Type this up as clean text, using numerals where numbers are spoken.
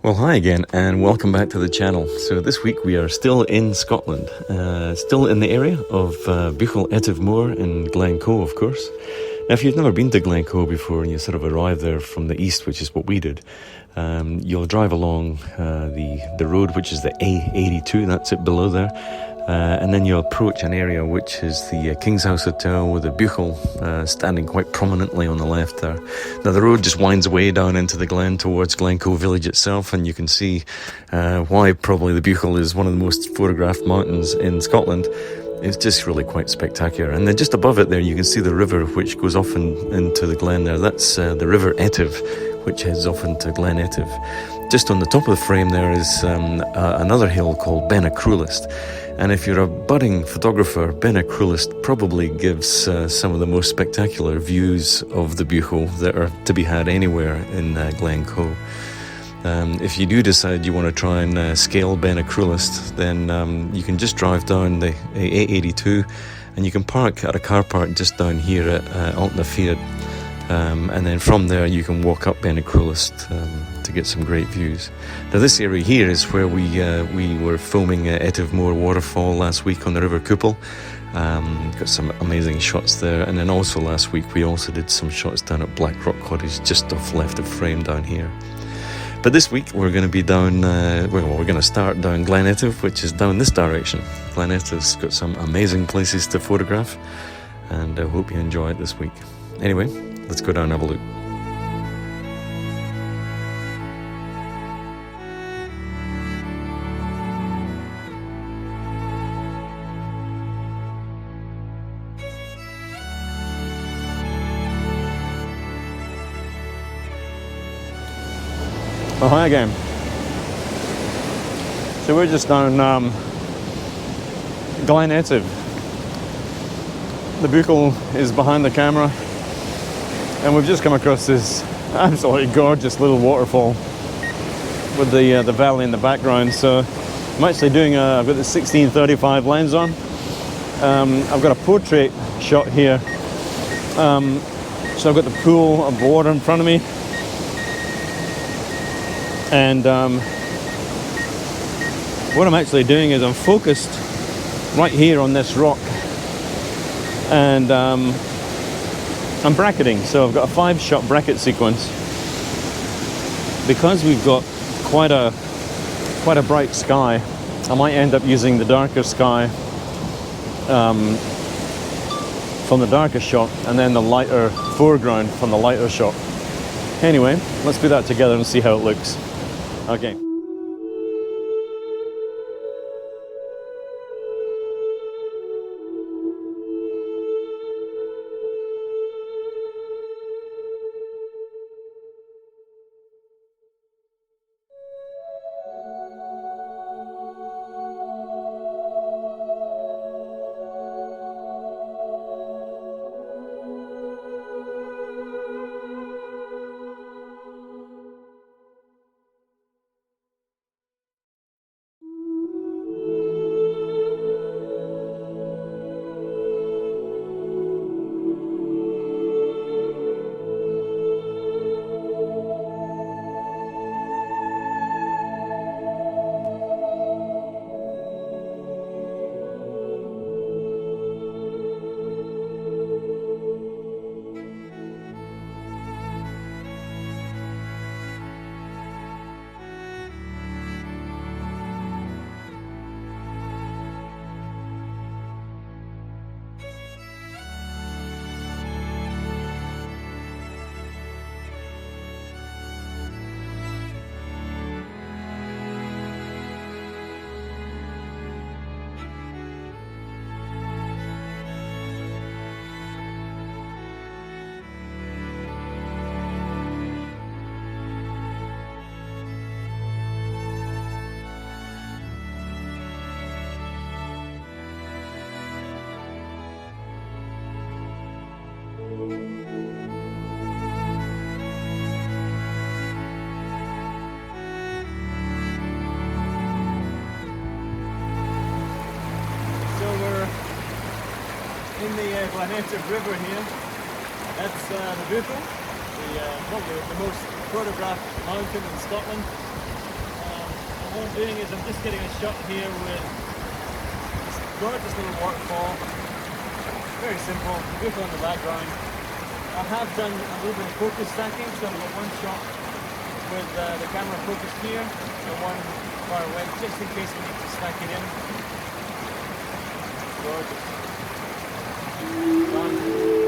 Well, hi again, and welcome back to the channel. So this week we are still in Scotland, still in the area of Buchel Etive Moor in Glencoe, of course. Now, if you've never been to Glencoe before and you sort of arrive there from the east, which is what we did, you'll drive along the road, which is the A82, that's it below there. And then you'll approach an area which is the King's House Hotel with the Buchel standing quite prominently on the left there. Now the road just winds away down into the glen towards Glencoe village itself, and you can see why probably the Buchel is one of the most photographed mountains in Scotland. It's just really quite spectacular. And then just above it there you can see the river which goes off into the glen there. That's the River Etive, which heads off into Glen Etive. Just on the top of the frame there is another hill called Benacrulist. And if you're a budding photographer, Benacrulist probably gives some of the most spectacular views of the Buchel that are to be had anywhere in Glencoe. If you do decide you want to try and scale Benacrulist, then you can just drive down the A82 and you can park at a car park just down here at Altnafiad. And then from there you can walk up Benacrulist to get some great views. Now this area here is where we were filming Etive Moor waterfall last week on the River Couple. Got some amazing shots there, and then also last week we also did some shots down at Blackrock Cottage just off left of frame down here. But this week we're going to be down, we're going to start down Glen Etive, which is down this direction. Glen Etive's got some amazing places to photograph, and I hope you enjoy it this week. Anyway, let's go down and have a look. Oh, hi again. So we're just down Glen Etive. The Buchel is behind the camera, and we've just come across this absolutely gorgeous little waterfall with the valley in the background. So I'm actually doing I've got the 1635 lens on. I've got a portrait shot here. So I've got the pool of water in front of me. And what I'm actually doing is I'm focused right here on this rock, and I'm bracketing. So I've got a 5-shot bracket sequence. Because we've got quite a bright sky, I might end up using the darker sky from the darker shot, and then the lighter foreground from the lighter shot. Anyway, let's put that together and see how it looks. Okay. In the Glen Etive River here, that's the Buchel, probably the most photographed mountain in Scotland. What I'm doing is I'm just getting a shot here with this gorgeous little waterfall. Very simple, beautiful in the background. I have done a little bit of focus stacking, so I've got one shot with the camera focused here and one far away, just in case we need to stack it in. Gorgeous. Done.